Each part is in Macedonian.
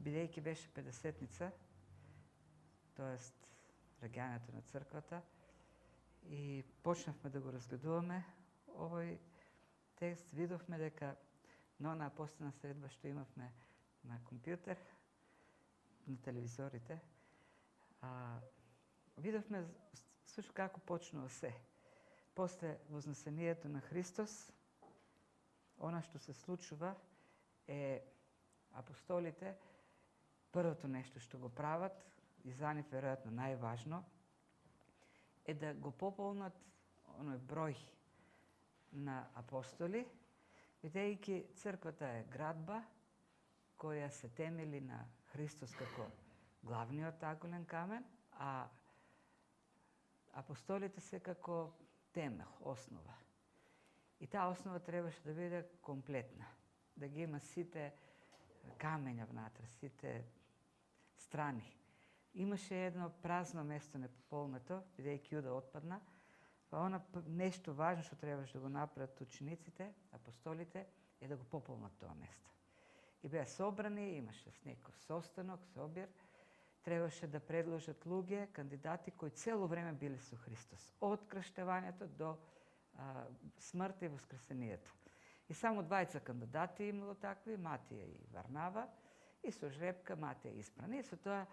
бидејќи беше 50-ница, тоест раѓањето на црквата, и почнавме да го разгледуваме овој текст, видовме дека на онаа последна средба што имавме на компјутер, на телевизорите, видовме сушто како почнува се. После вознесението на Христос, она што се случува е апостолите, првото нешто што го прават, и за нив веројатно најважно, е да го пополнат оној број на апостоли, бидејќи црквата е градба која се темели на Христос како главниот аголен камен, а апостолите се како темел, основа. И таа основа требаше да биде комплетна, да ги има сите камења внатре, сите страни. Имаше едно празно место непополнето, бидејќи Јуда отпадна, па она нешто важно што требаше да го направат учениците, апостолите, е да го пополнат тоа место. И беа собрани, имаше некој состанок, собир, требаше да предложат луѓе, кандидати кои цело време биле со Христос, од крштевањето до смртта и воскресението. И само двајца кандидати имало такви, Матија и Варнава, и со жребка Матија избран. И со тоа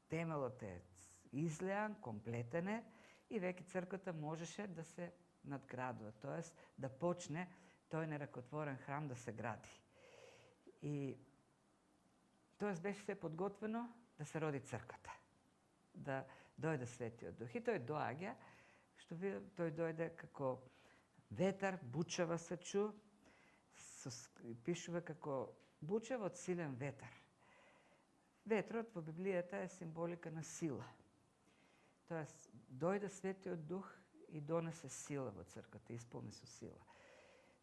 темелот е излеан, комплетен е, и веќе црквата можеше да се надградува, т.е. да почне тој неракотворен храм да се гради. И т.е. беше се подготвено да се роди црквата, да дојде Светиот Дух. И тој доаѓа, што тој дојде како ветар, бучава се чу, пишува како бучава од силен ветар. Ветрот во Библијата е символика на сила. Тоест, дојде Светиот Дух и донесе сила во црквата, исполни со сила.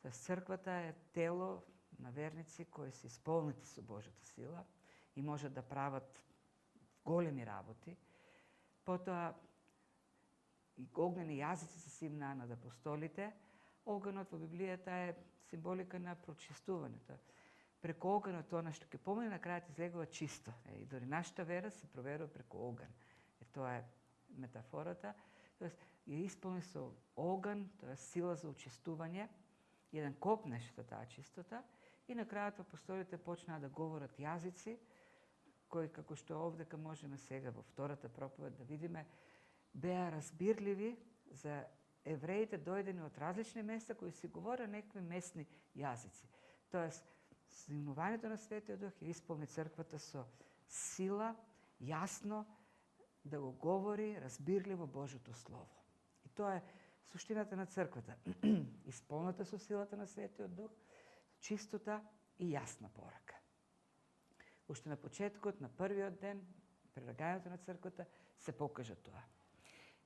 Тоест, црквата е тело на верници кои се исполнети со Божјата сила и можат да прават големи работи. Потоа, и огнени јазици се симнаа над апостолите. Огнот во Библијата е символика на прочистувањето. Преку огнот тоа што ќе помине на крајот излегува чисто. И дори нашата вера се проверува преку оган. Тоа е метафората. Тоест, ја исполни со оган, тоа е сила за очистување, еден копнеш за таа чистота, и на крајот апостолите почнаа да говорат јазици, кои, како што овдека можеме сега во втората проповед да видиме, беа разбирливи за евреите дојдени од различни места кои си говорат некакви местни јазици. Тоест, симнувањето на Светиот Дух ја исполни црквата со сила, јасно, да го говори разбирливо Божјото Слово. И тоа е суштината на црквата. Исполната со силата на Светиот Дух, чистота и јасна порака. Уште на почетокот, на првиот ден, при раѓањето на црквата, се покажа тоа.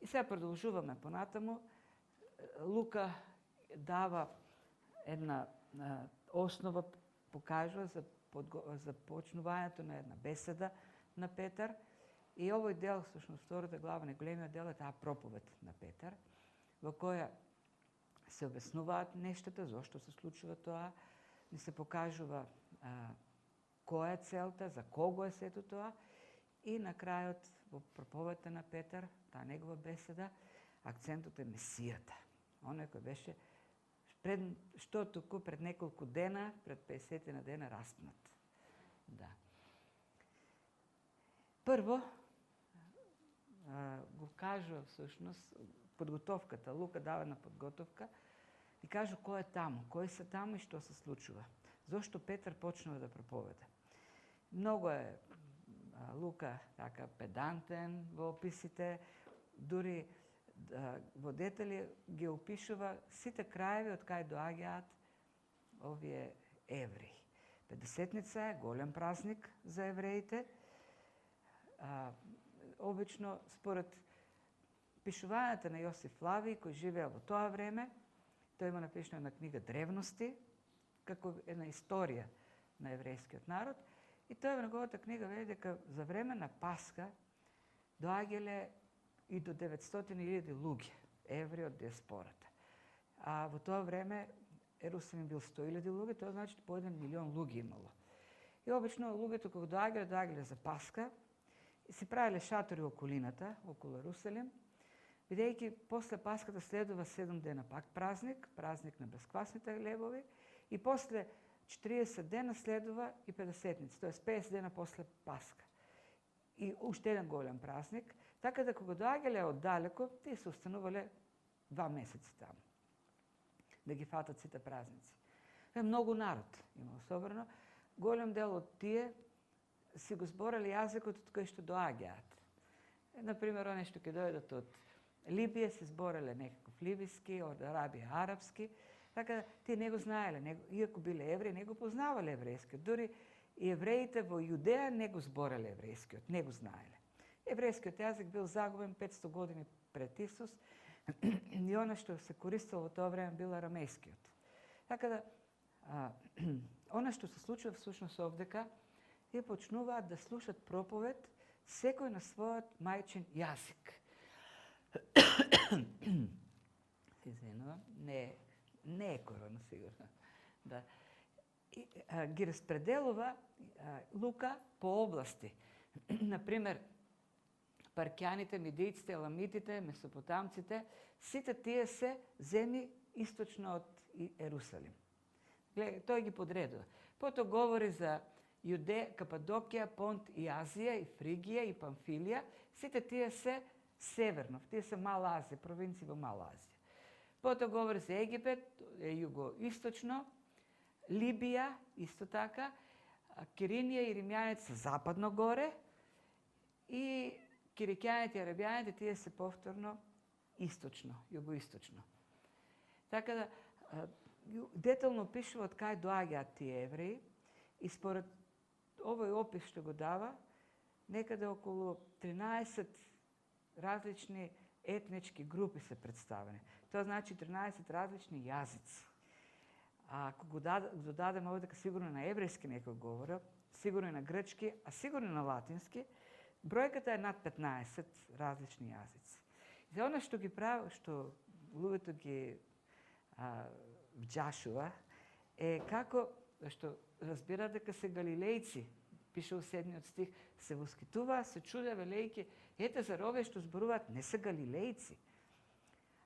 И сега продолжуваме понатаму. Лука дава една основа, покажува за почнувањето на една беседа на Петар. И овој дел, всушност втората глава, најголемиот дел е таа проповед на Петар, во која се обяснуваат нештата, зошто се случува тоа, ни се покажува која е целта, за кого е сето тоа, и на крајот во проповедта на Петар, таа негова беседа, акцентот е Месијата. Оној кој беше што туку пред неколку дена, пред 50 на дена распнат. Да. Прво го кажува всушност подготовката. Лука дава на подготовка и кажува кој е таму, кои се таму и што се случува. Зошто Петар почнува да проповеда. Многу е Лука така педантен во описите, дури во детали ги опишува сите краеви од кај доаѓаат овие евреи. Педесетница е голем празник за евреите. Обично, според пишувањата на Јосиф Флавиј, кој живеел во тоа време, тој има напишана една книга Древности, како една историја на еврејскиот народ, и тој во неговата книга вели дека за време на Пасха доаѓале и до 900.000 луѓе, евреи од диаспората. А во тоа време Ерусалим бил 100.000 луѓе, тоа значи по 1 милион луѓе имало. И обично луѓето кога доаѓале за Пасха и си правеле шатори во околината, околу Ерусалим, бидејќи после Пасхата следува 7 дена пак празник на бесквасните лебови, и после 40 дена следува и 50-ница, т.е. 50 дена после Пасха. И уште еден голем празник, така да кога доаѓале од далеко, тие се останувале 2 месеци таму, да ги фатат сите празници. Многу народ има, особено. Голем дел од тие си го збореле јазикот од кој што доаѓаат. Например, оние што ќе дојдат од Либија се збореле некаков либиски, од Арабија арапски, така тие не го знаеле, иако биле евреи, не го познавале еврејскиот. Дури и евреите во Јудеја не го збореле еврејскиот, не го знаеле. Еврејскиот јазик бил загубен 500 години пред Исус и она што се користело во тоа време бил арамејскиот. Така да, она што се случува всушност овдека, тие почнуваат да слушат проповед секој на својот мајчин јазик. Се извинувам, не е корона сигурно. Да. И, ги распределува Лука по области. Например, паркјаните, мидијците, еламитите, месопотамците, сите тие се земји источно од Ерусалим. Тој ги подредува. Потоа говори за Јуде, Кападокија, Понт и Азија, и Фригија, и Памфилија. Сите тие се северно, тие се Мала Азија, провинции во Мала Азија. Потоа говори за Египет, југоисточно, Либија, исто така, Киринија и Римјаните се западно горе, и Кирикјаните и Арабјаните, тие се повторно источно, југоисточно. Така да, детално опишува од кај доаѓаат тие евреи, и според овој опис што го дава, некаде околу 13 различни етнички групи се представени. Тоа значи 13 различни јазици. Ако го додадеме овде, сигурно на еврејски некој говори, сигурно и на грчки, а сигурно и на латински, бројката е над 15 различни јазици. За она што ги прави, што луѓето ги вџашува, е како што разбира дека се галилејци, пише во 7 стих, се воскитуваа, се чудеа велејќи, ете зар овие што зборуваат не се галилејци.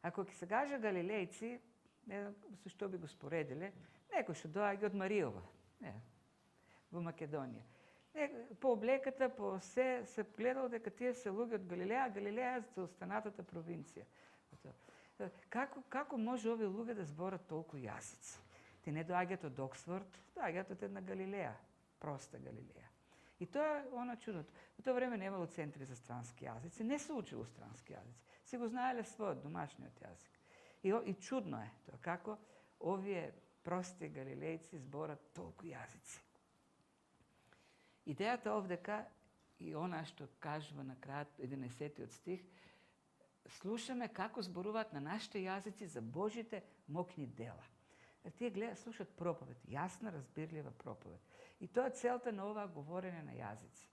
Ако ќе се каже галилејци, не знам со што би го споредиле, некој што доаѓа од Мариова, во Македонија. По облеката, по се гледало дека тие се луѓе од Галилеја, а Галилеја е за останатата провинција. Како може овие луѓе да зборат толку јазици? Те не доаѓаат од Оксфорд, доаѓаат од една Галилеја, проста Галилеја. И тоа е оно чудното. Во тоа време немало центри за странски јазици, не се учило странски јазици. Си го знаеле својот домашниот јазик. И чудно е тоа, како овие прости галилејци зборат толку јазици. Идејата овдека и она што кажува на крајот 11 стих, слушаме како зборуваат на нашите јазици за Божите мокни дела. Тие слушат проповед, јасна, разбирлива проповед. И тоа е целта на оваа говорење на јазици.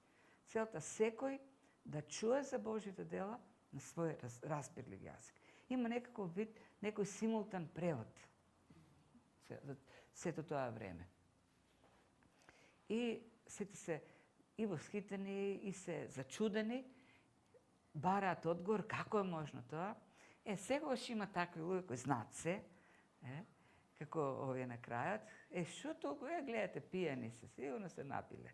Целта секој да чуе за Божите дела на свој разбирлив јазик. Има некаков вид, некој симултан превод сето тоа време. И сите се и восхитени, и се зачудени, бараат одговор како е можно тоа. Секогаш има такви луѓе кои знаат се, како овие на крајот. Шо толку гледате, пијани се, сигурно се напиле.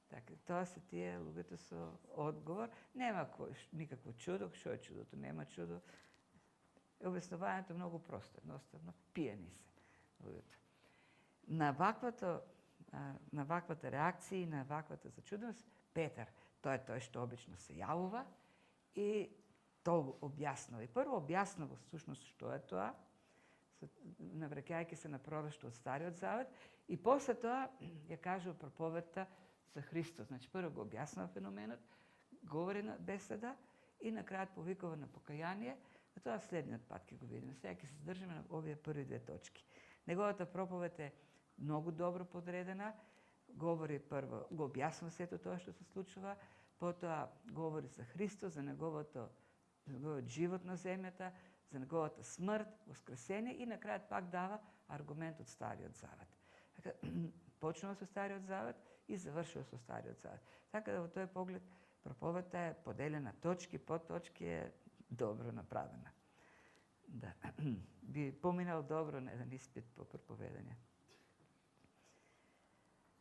Така, тоа се тие луѓето со одговор. Нема никакво чудо, шо е чудото? Нема чудо. Обяснувањето е многу просто, едноставно, пијани се луѓето. На ваквата реакција и на ваквата зачуденост, Петар, тоа е тој што обично се јавува и тоа објаснува. И прво објаснува всушност што е тоа, навраќајќи се на пророштво од Стариот Завет, и после тоа ја кажува проповедта за Христос. Значи, прво го објаснува феноменот, говори на беседа и на крајот повикува на покаяние, а тоа следниот пат ќе го видиме. Сега ќе се задржиме на овие први две точки. Неговата проповед е многу добро подредена, говори прво, го објаснува сето тоа што се случува, потоа говори за Христос, за неговиот живот на земјата, за неговата смрт, воскресение и на крајот пак дава аргумент од Стариот Завет. Почнува со Стариот Завет и завршува со Стариот Завет. Така да во тој поглед проповедта е поделена точки, подточки, е добро направена. Да, би поминал добро на еден испит по проповедање.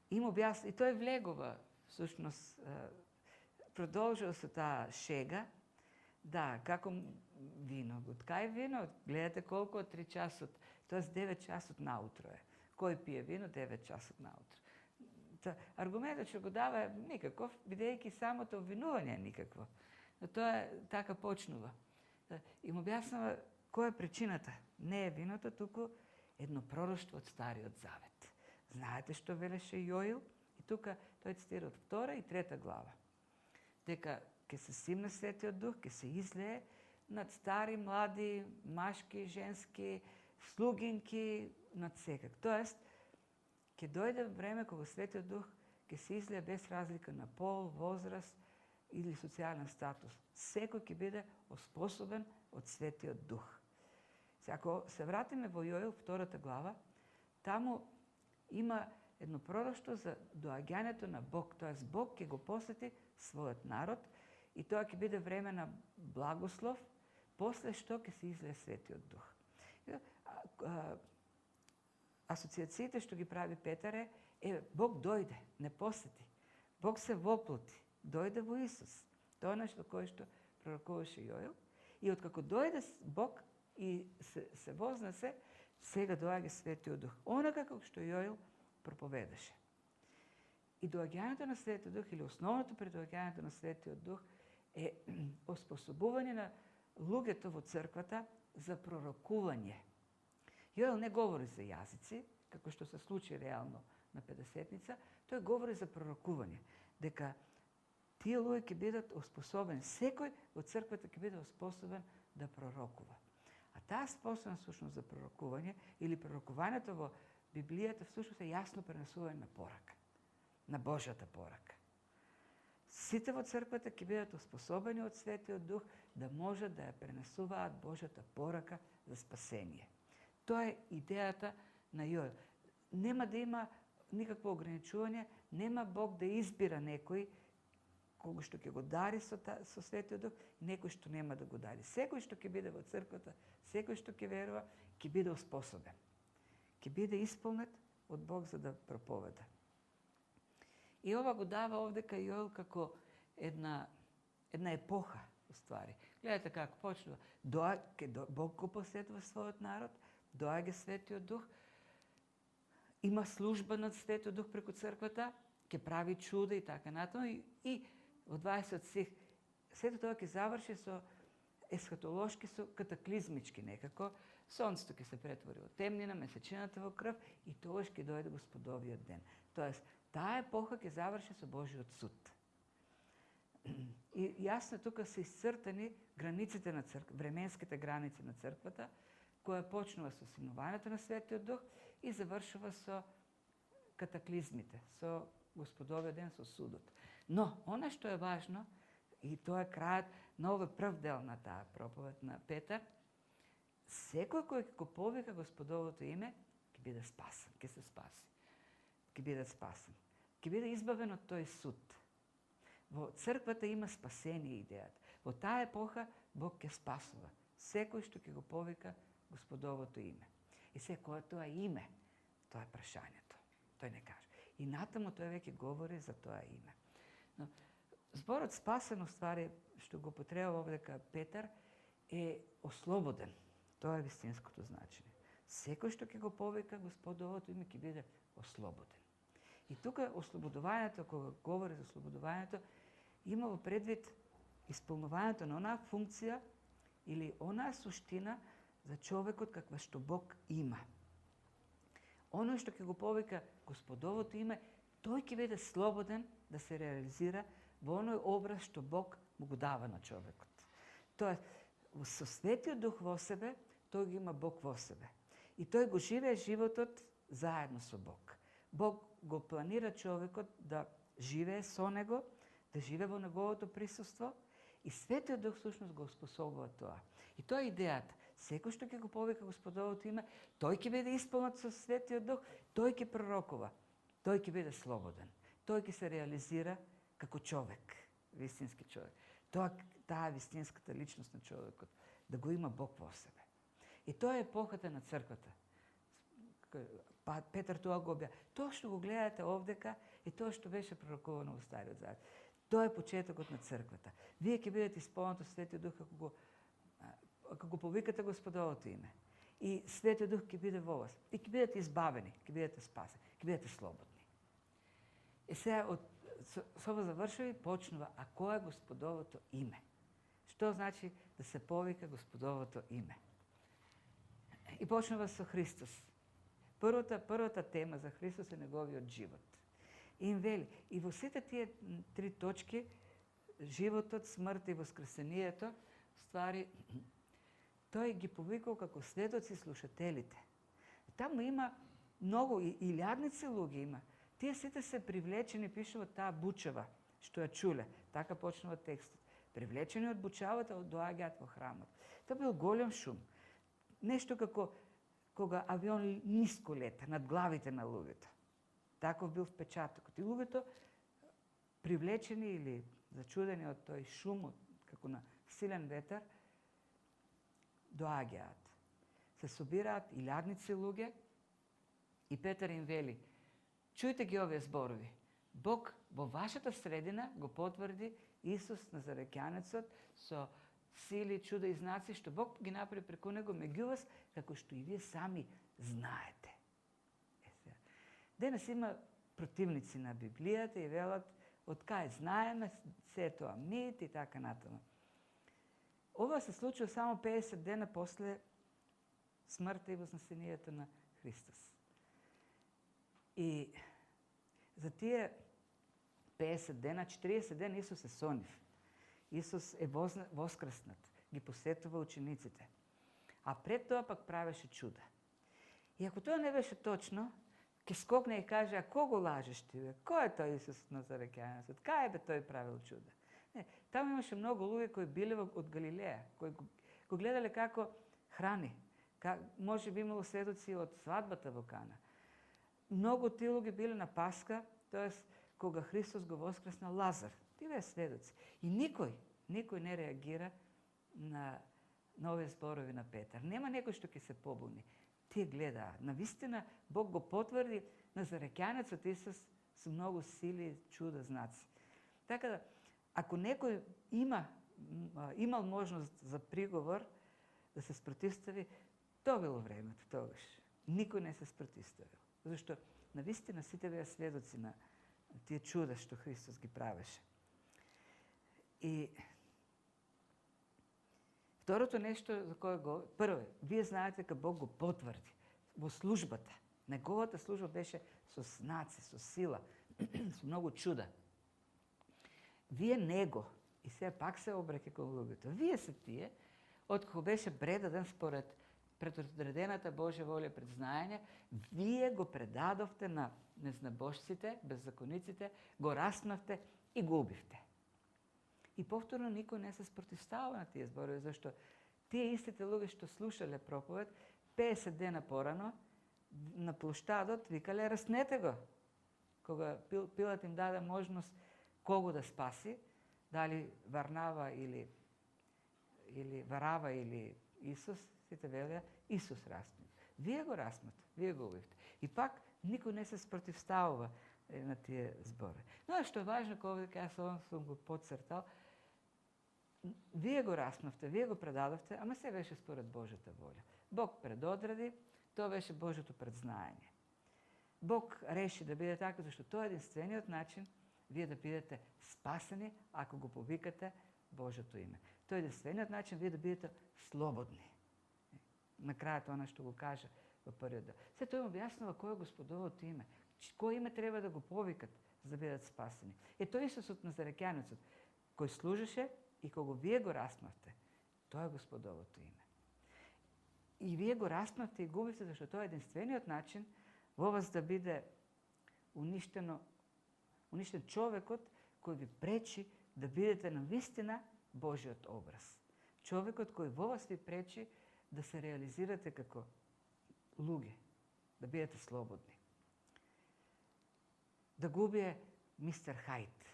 И тој влегува, всушност, продолжил со таа шега, да, како вино, од кај вино, гледате колку од 3 часот, тоест 9 часот наутро е. Кој пие вино 9 часот наутро. Аргументот што го дава е никаков, бидејќи самото обвинување е никакво. Но тоа е така почнува. И му објаснува која е причината. Не е виното, туку едно пророштво од Стариот Завет. Знаете што велеше Јоил? И тука тој цитира од 2 и 3 глава. Дека ќе се симне Светиот Дух, ќе се излее над стари, млади, машки, женски, слугинки, над секак. Тоест, ќе дојде време кога Светиот Дух ќе се излее без разлика на пол, возраст или социјален статус. Секој ќе биде оспособен од Светиот Дух. Ако се вратиме во Јоил, 2 глава, таму има едно пророштво за доаѓањето на Бог, т.е. Бог ќе го посети својот народ и тоа ќе биде време на благослов, после што ќе се излее Светиот Дух. Асоциациите што ги прави Петар е Бог дојде, не посети. Бог се воплоти, дојде во Исус. Тоа е нешто кое што пророкуваше Јоил. И откако дојде Бог и се вознесе, сега доаѓа Светиот Дух. Онака како што Јоил проповедаше. И доаѓањето на Светиот Дух, или основното пред доаѓањето на Светиот Дух, е оспособување на луѓето во црквата за пророкување. Јоел не говори за јазици, како што се случи реално на Педесетница, тој говори за пророкување, дека тие луѓе ќе бидат оспособени, секој во црквата ќе биде оспособен да пророкува. А таа способност всушност за пророкување или пророкувањето во Библијата всушност е јасно пренесување на порака, на Божјата порака. Сите во црквата ќе бидат оспособени од Светиот Дух да можат да ја пренесуваат Божјата порака за спасение. Тоа е идејата на Јоел. Нема да има никакво ограничување, нема Бог да избира некој кого што ќе го дари со Светиот Дух, некој што нема да го дари. Секој што ќе биде во црквата, секој што ќе верува, ќе биде оспособен. Ќе биде исполнет од Бог за да проповеда. И ова го дава овдека Јоел како една епоха, уствари. Гледате како почнува. Бог го посетува својот народ, доаѓа Светиот Дух, има служба на Светиот Дух преку црквата, ќе прави чуда и така натаму. И во 20 стих, сето тоа ќе заврши со есхатолошки, со катаклизмички некако. Сонцето ќе се претвори во темнина, месечината во крв и тогаш ќе дојде Господовиот ден. Тоест, таа епоха ќе заврши со Божиот суд. И јасно тука се исцртани границите на црква, временските граници на црквата, која почнува со синувањето на Светиот Дух и завршува со катаклизмите, со Господовиот ден, со судот. Но, она што е важно, и тоа е крајот на овој прв дел на таа проповед на Петар, секој кој го повика Господовото име, ќе биде спасен, ќе се спаси. Ќе биде спасен. Ќе биде избавен од тој суд. Во црквата има спасение идејата. Во таа епоха Бог ќе спасува. Секој што ќе го повика Господовото име. И кое тоа име, тоа е прашањето. Тој не каже. И натаму тој веќе говори за тоа име. Но зборот спасен, уствари, што го потреба овдека Петар, е ослободен. Тоа е вистинското значење. Секој што ќе го повика Господовото име ќе биде ослободен. И тука ослободувањето, кога говори за ослободувањето, има во предвид исполнувањето на онаа функција или онаа суштина за човекот каква што Бог има. Оно што ќе го повика Господовото име, тој ќе биде слободен да се реализира во оној образ што Бог му го дава на човекот. Тоа со Светиот Дух во себе, тој го има Бог во себе. И тој го живее животот заедно со Бог. Бог го планира човекот да живее со него, да живее во неговото присуство и Светиот Дух всушност го способува тоа. И тоа е идејата. Секој што ќе го повика Господовото име, тој ќе биде исполнет со Светиот Дух, тој ќе пророкува, тој ќе биде слободен. тој ќе се реализира како човек, вистински човек. Таа вистинската личност на човекот, да го има Бог во себе. И тоа е епохата на црквата. Петар тоа го обја. Тоа што го гледате овдека е тоа што беше пророкувано во Стариот Завет. Тоа е почетокот на црквата. Вие ќе бидете исполнети од Светиот Дух како го повикате Господовото име. И Светиот Дух ќе биде во вас. И ќе бидете избавени, ќе бидете спасени, ќе бидете слободни. И сега со ова завршува и почнува, а кој е Господовото име? Што значи да се повика Господовото име? И почнува со Христос. Првата тема за Христос е неговиот живот. И им вели, и во сите тие 3 точки, животот, смрт и воскресението, ствари, тој ги повикал како светоци слушателите. Таму има многу, и илјадници луѓе има. Тие сите се привлечени, пишува таа бучава, што ја чуле. Така почнува текстот. Привлечени од бучавата, доаѓаат во храмот. Тоа бил голем шум. Нешто како кога авион ниско лета над главите на луѓето. Таков бил впечатокот. И луѓето, привлечени или зачудени од тој шум, како на силен ветер, доаѓаат. Се собираат илјадници луѓе и Петар им вели, чујте ги овие зборови. Бог во вашата средина го потврди Исус Назареќанецот со сили, чуда и знаци, што Бог ги направи преку него меѓу вас, како што и вие сами знаете. Денес има противници на Библијата и велат, од кај знаеме, се тоа мит и така натаму. Ова се случува само 50 дена после смртта и вознесението на Христос. И за тие 50 дена, 40 дена Исус е со нив. Исус е воскреснат, ги посетува учениците. А пред тоа пак правеше чуда. И ако тоа не беше точно, ќе скокне и каже, а кого лажеш ти, бе? Кој е тој Исус Назареќанецот? Кај бе тој правил чуда? Не, таму имаше многу луѓе кои биле од Галилеја, кои го гледале како храни. Може би имало сведоци од свадбата во Кана. Многу тие луѓе биле на Пасха, тоест кога Христос го воскресна Лазар. Тие беа сведоци. И никој не реагира на овие зборови на Петар. Нема некој што ќе се побуни. Тие гледаат. Навистина Бог го потврди Назареќанецот Исус со многу сили, чуда, знаци. Така да, ако некој имал можност за приговор да се спротивстави, тоа било времето тогаш. Никој не се спротивставил. Зашто навистина сите беа сведоци на тие чуда што Христос ги правеше. И второто нешто за кое прво, вие знаете дека Бог го потврди во службата. Неговата служба беше со знаци, со сила, со многу чуда. Вие него, и сега пак се обраќа кон луѓето, вие се тие, откако беше предаден според предодредената Божја воља пред знаење, вие го предадовте на незнабожците, беззакониците, го распнавте и го убивте. И повторно никој не се спротивстава на тие зборови, зашто тие истите луѓе што слушале проповед, 50 дена порано, на площадот викале, раснете го. Кога Пилат им даде можност кого да спаси, дали Варнава или Варава или Исус, сите велеа, Исус распнат. Вие го распнат, вие го убивте. И пак никој не се спротивставува на тие зборови. Но што е важно, кога јас сум го подцртал, вие го распнавте, вие го предадовте, ама се беше според Божјата воља. Бог предодреди, тоа беше Божјото предзнаење. Бог реши да биде така, зашто тоа е единствениот начин вие да бидете спасени, ако го повикате Божјото име. Тоа е единствениот начин вие да бидете слободни. На крајот она што го кажа во првиот дел. Се тој им објаснува кој е Господовото име. Кој име треба да го повикат за да бидат спасени. Тој Исусот Назареќанецот, кој служеше и кога вие го распнавте, тоа е Господовото име. И вие го распнавте и губите, зашто тоа е единствениот начин во вас да биде уништен човекот кој ви пречи да бидете навистина Божиот образ. Човекот кој во вас ви пречи да се реализирате како луѓе, да бидете слободни. Да го убие Мистер Хайд.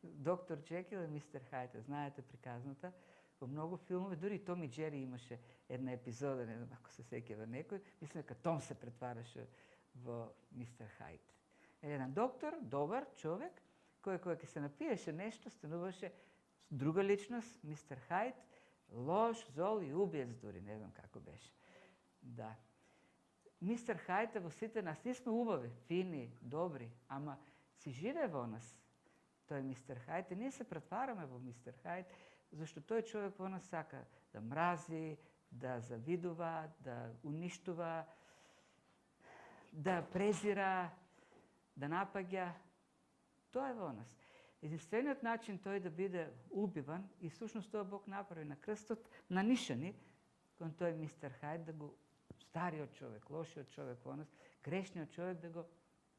Доктор Джекил и мистер Хайд. Знаете приказната. Во многу филмови, дури Том и Джери имаше една епизода, не знам ако се сеќава некој, мислам дека Том се претвараше во мистер Хайд. Еден доктор, добар човек, кој ќе се напиеше нешто, стануваше друга личност, мистер Хайд, лош, зол и убиец дури, не знам како беше. Да. Мистер Хайд е во сите нас. Ние сме убави, фини, добри, ама си живее во нас тој мистер Хайд и ние се претвараме во мистер Хайд, зашто тој човек во нас сака да мрази, да завидува, да уништува, да презира, да напаѓа. Тоа е во нас. Единствениот начин тој да биде убиван и всушност тоа Бог направи на крстот, на нишани, кон тој мистер Хайд да го стариот човек, лошиот човек во нас, грешниот човек да го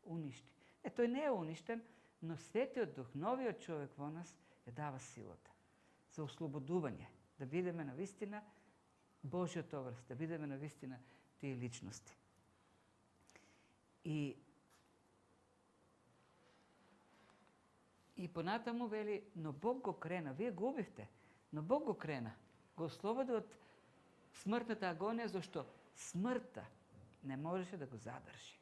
уништи. Тој не е уништен, но Светиот Дух, новиот човек во нас, ја дава силата за ослободување, да бидеме навистина Божјиот образ, да бидеме навистина тие личности. И понатаму вели, но Бог го крена, вие го убивте, но Бог го крена, го ослободи од смртната агонија, зашто смртта не можеше да го задржи.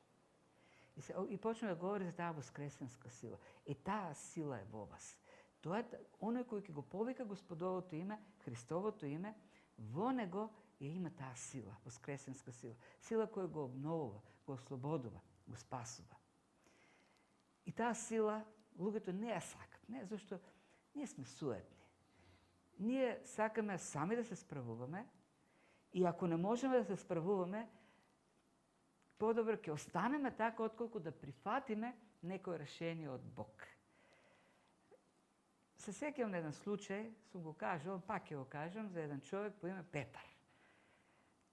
И почна да говори за таа воскресенска сила. И таа сила е во вас. Тоа е оној кој ќе го повика Господовото име, Христовото име, во него има таа сила, воскресенска сила. Сила која го обновува, го ослободува, го спасува. И таа сила луѓето не ја сакат, не, зашто ние сме суетни. Ние сакаме сами да се справуваме и ако не можеме да се справуваме, подобро ќе останеме така отколку да прифатиме некој решение од Бог. Се сеќавам на еден случај, сум го кажал, пак ќе го кажам, за еден човек по име Петар.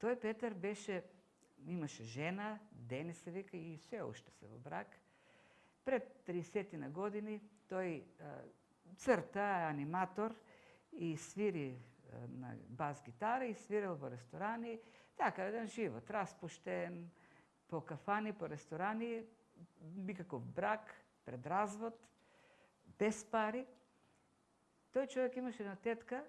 Тој Петар имаше жена, Дени се вика, и се уште се во брак. Пред 30 години тој црта, аниматор и свири на бас-гитара и свирил во ресторани. Така, еден живот, распуштен, по кафани, по ресторани, никаков брак, пред развод, без пари. Тој човек имаше една тетка,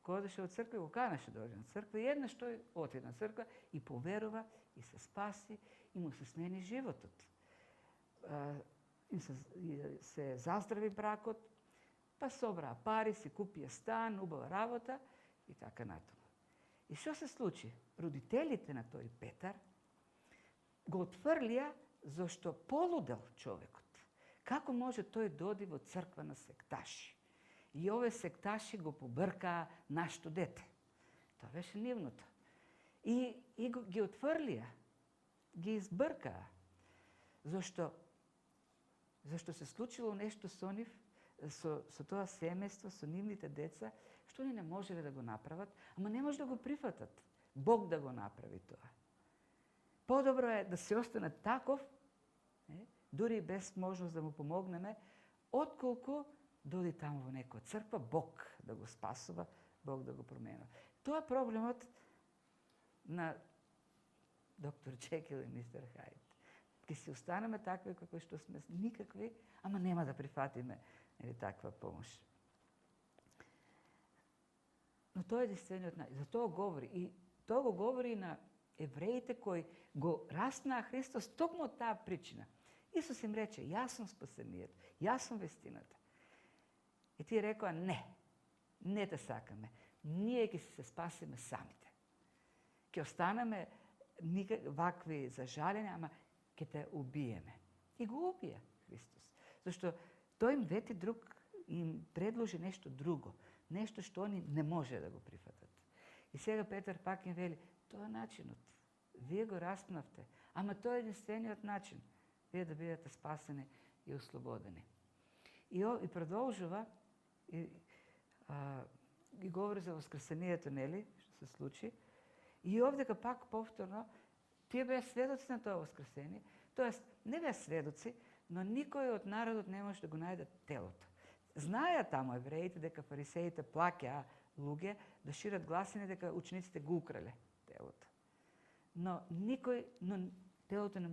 која одеше од црква и го канеше да оди на црква. И еднаш тој отиде на црква и поверува, и се спаси, и му се смени животот. И се заздрави бракот, па собраа пари, си купија стан, убава работа и така натаму. И што се случи? Родителите на тој Петар го отфрлија зашто полудел човекот. Како може тој да оди во црква на секташи? И овие секташи го побркаа нашето дете. Тоа беше нивното. И ги отфрлија, ги избркаа. Зашто се случило нешто со нив, со тоа семејство, со нивните деца, што они не можеле да го направат, ама не може да го прифатат. Бог да го направи тоа. Подобро е да се остане таков, дури без можност да му помогнеме, отколку да оди таму во некоја црква, Бог да го спасува, Бог да го променува. Тоа е проблемот на доктор Джекил и мистер Хайд. Ке си останеме такви како што сме, никакви, ама нема да прифатиме таква помош. Но тоа е единствениот начин. За тоа говори. И тоа го говори на евреите кои го распнаа Христос токму од таа причина. Исус им рече, јас сум спасението, јас сум вестината. И тие рекоа, не те сакаме. Ние ќе се спасиме самите. Ќе останеме вакви зажалени, ама ќе те убиеме. И го убија Христос. Зашто тој им вети друг, им предложи нешто друго. Нешто што они не може да го прифатат. И сега Петар пак им вели, тоа е начинот. Вие го распнавте, ама тоа е единствениот начин. Вие да бидете спасени и ослободени. И продолжува и говори за воскресението, нели, што се случи. И овдека пак повторно, тие беа сведоци на тоа воскресение, тоест не беа сведоци, но никој од народот не може да го најде телото. Знаеа таму евреите дека фарисеите плаќаа луѓе да шират гласини дека учениците го украле телото. Но Делото не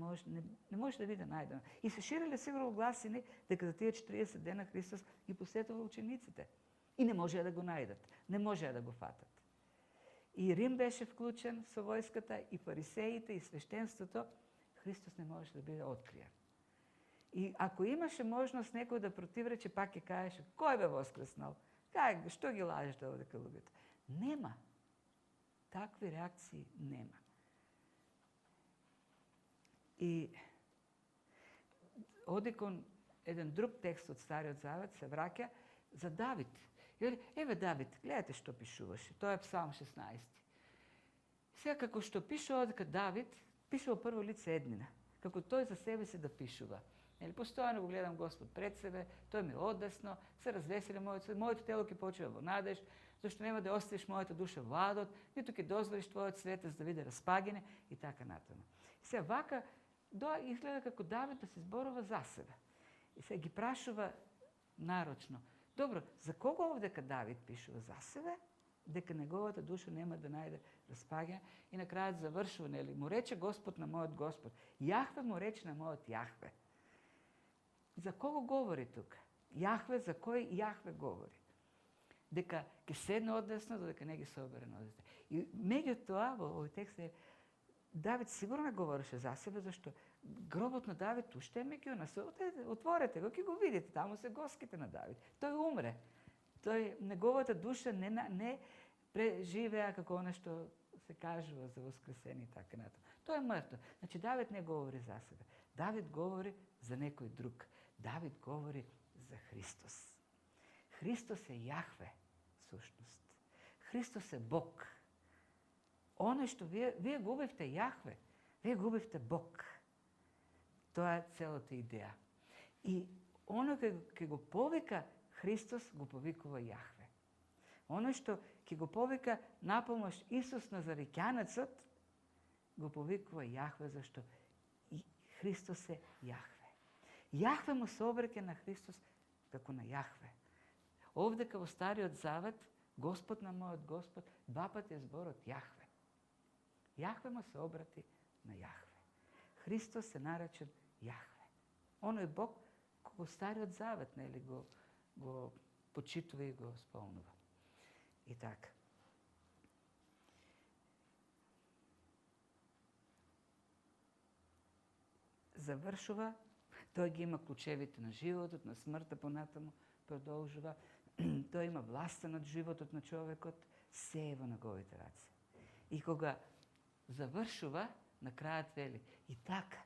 може да биде најдено. И се шириле сигурно гласини дека за тие 40 дена Христос ги посетува учениците. И не можеа да го најдат. Не можеа да го фатат. И Рим беше вклучен со војската, и фарисеите, и свештенството. Христос не можеше да биде откриен. И ако имаше можност некој да противрече, пак ќе кажеше, кој бе воскреснал? Што ги лажете овде луѓето? Нема. Такви реакции нема. И оди кон еден друг текст од Стариот Завет, се враќа за Давид. Еве Давид, гледате што пишуваше. Тоа е Псалм 16. Сега како што пишува дека Давид, пишува прво лице еднина. Како тој за себе се да пишува. Постојано го гледам Господ пред себе, тој ми одесно, се развеселе моето тело ќе почива во надеж, зашто нема да оставиш мојата душа во адот, ниту ќе дозволиш твојот светец да биде распагине и така натаму. Сега вака изгледа како Давид да се зборува за себе. И се ги прашува нарочно. Добро, за кого овдека Давид пишува за себе, дека неговата душа нема да најде распаѓање, и на крајот завршува, нели, му рече Господ на мојот Господ. Јахве му рече на мојот Јахве. За кого говори тука? Јахве, за кој Јахве говори? Дека ќе седне одесно, додека не ги собере нозите. И меѓутоа во овој текст Давид сигурно не говореше за себе, зашто гробот на Давид уште е меѓу нас. Отворете го, ќе го видите, таму се госките на Давид. Тој умре. Неговата душа не преживеа како она што се кажува за воскресение и така натаму. Тој е мртов. Значи Давид не говори за себе. Давид говори за некој друг. Давид говори за Христос. Христос е Јахве, сушност. Христос е Бог. Оно што вие губивте Јахве, вие губивте Бог. Тоа е целата идеја. И оно ќе го повика Христос, го повикува Јахве. Оно што ќе го повика на помош Исус Назареќанецот, го повикува Јахве, зашто Христос е Јахве. Јахве му се обреќа на Христос како на Јахве. Овдека во Стариот Завет, Господ на мојот Господ, два пати е зборот Јахве. Јахве му се обрати на Јахве. Христос е наречен Јахве. Оној Бог кога Стариот Завет, нели, го почитува и го спомнува. И така. Завршува, тој ги има клучевите на животот, на смртта, понатаму продолжува. Тој има власта над животот на човекот, се е во неговите раце. И кога завршува, на крајот вели, и така,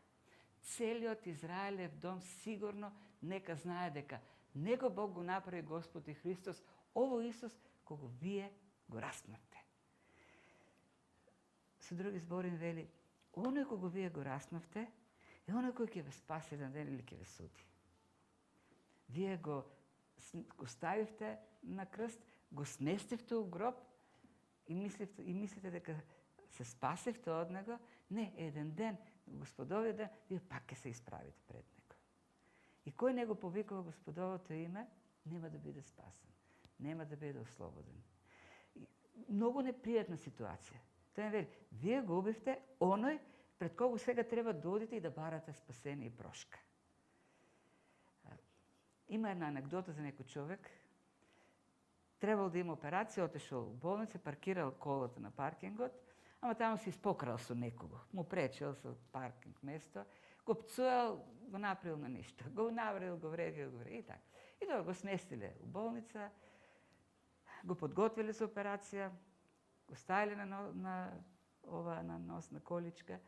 целиот Израелев дом сигурно нека знае дека него Бог го направи Господ и Христос, ово Исус кого вие го распнавте. Со други збори вели, оној кого вие го распнавте, е оној кој ќе ве спаси еден ден или ќе ве суди. Вие го ставивте на крст, го сместивте у гроб и мислите дека се спасивте од него. Не, еден ден, Господовиот ден, вие пак ќе се исправите пред него. И кој него повикува Господовото име, нема да биде спасен. Нема да биде ослободен. Многу непријатна ситуација. Тој вели, вие го убивте оној пред кого сега треба да одите и да барате спасение и прошка. Има една анекдота за некој човек. Требал да има операција, отешол у болница, паркирал колата на паркингот, ама таму се испокрал со некого. Му пречел со паркинг место, го пцуел, го направил на ништо. Го навредил, го вредил, и така. И тоа го сместиле у болница, го подготвиле за операција, го ставиле на носна количка,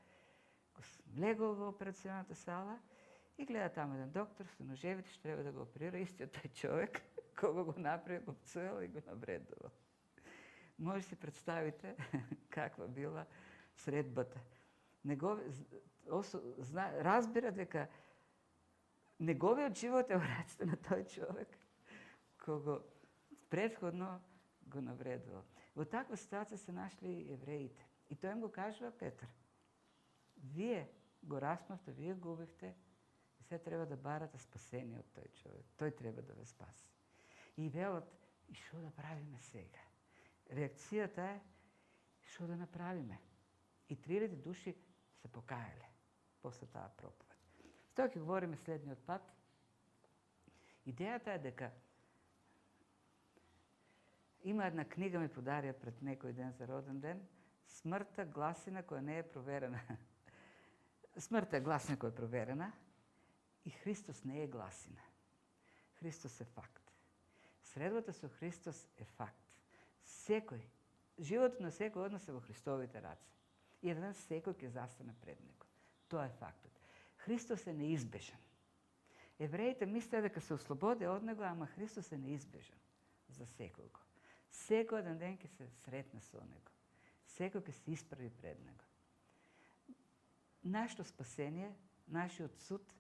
го влегол во операционата сала и гледа таму еден доктор со ножевите што треба да го оперира, истиот тој човек, кога го направи, го пцуел и го навредувал. Може си представите каква била средбата. Разбира дека неговиот живот е во раците на тој човек, кога предходно го навредувал. Во таква ситуација се нашли евреите. И тој им го кажува Петар. Вие го распнавте, вие го убивте, и се треба да барате спасение од тој човек. Тој треба да ве спаси. И велат, и што да правиме сега? Реакцијата е, што да направиме? И 3000 души се покаяле. после таа проповед. Тоа ќе говориме следниот пат. Идејата е дека има една книга ми подарија пред некој ден за роден ден, Смртта гласина која не е проверена. Смртта е гласина која е проверена и Христос не е гласина. Христос е факт. Средбата со Христос е факт. Секој, животот на секој од нас е во Христовите раце. И еден секој ќе застане пред него. Тоа е фактот. Христос е неизбежен. Евреите мислеа дека се ослободе од него, ама Христос е неизбежен за секој. Секој еден ден ќе се сретне со него. Секој ќе се исправи пред него. Нашето спасение, нашиот суд,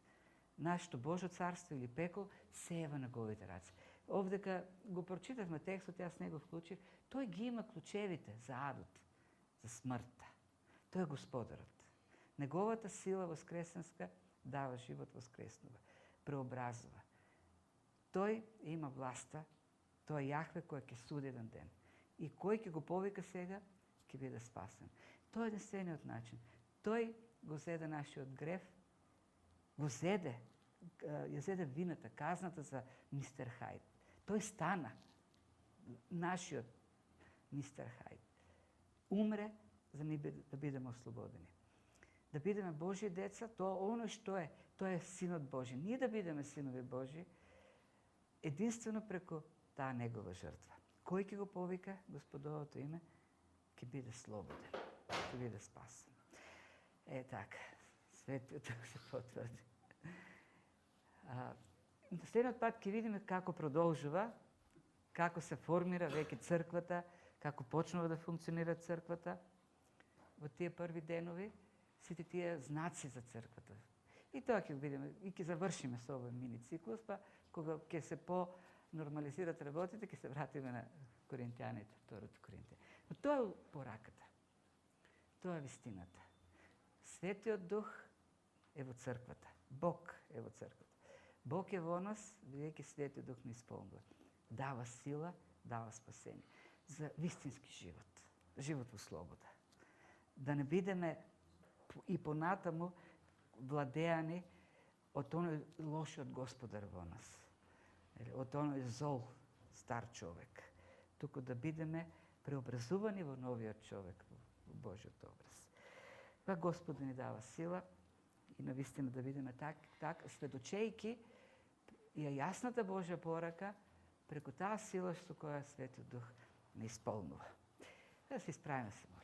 нашето Божо царство или пекол се е во неговите раце. Овдека го прочитавме текстот, јас не го вклучив. Тој ги има клучевите за адот, за смртта. Тој е господарот. Неговата сила воскресенска дава живот, воскреснува, преобразува. Тој има власта, тој е Јахве кој ќе суди еден ден. И кој ќе го повика сега, ќе биде спасен. Тој е единствениот начин. Тој го зеде нашиот грев, го зеде, ја зеде вината, казната за мистер Хайд. Тој стана нашиот мистер Хайд. Умре за ние да бидеме ослободени. Да бидеме Божји деца, тоа оно што е, тоа е Синот Божи. Ние да бидеме синови Божи, единствено преку таа негова жртва. Кој ќе го повика Господовото име, ќе биде слободен, ќе биде спасен. Е така, Светиот Дух се потврди. На следниот пат ќе видиме како продолжува, како се формира веќе црквата, како почнува да функционира црквата во тие први денови, сите тие знаци за црквата. И тоа ќе видиме и ќе завршиме со овој мини циклус, па кога ќе се по-нормализират работите, ќе се вратиме на Коринтијаните, второто Коринтија. Но тоа е пораката. Тоа е вистината. Светиот Дух е во црквата. Бог е во црквата. Бог е во нас, бидејќи Светиот Дух ни исполнува. Дава сила, дава спасение. За вистински живот. Живот во слобода. Да не бидеме и понатаму владеани од оној лошиот господар во нас. Од оној зол стар човек. Туку да бидеме преобразувани во новиот човек, во Божиот образ. Па Господ ни дава сила и навистина да бидеме так сведочејки и јасната Божја порака преку таа сила со која Светиот Дух не исполнува. Да се исправиме се.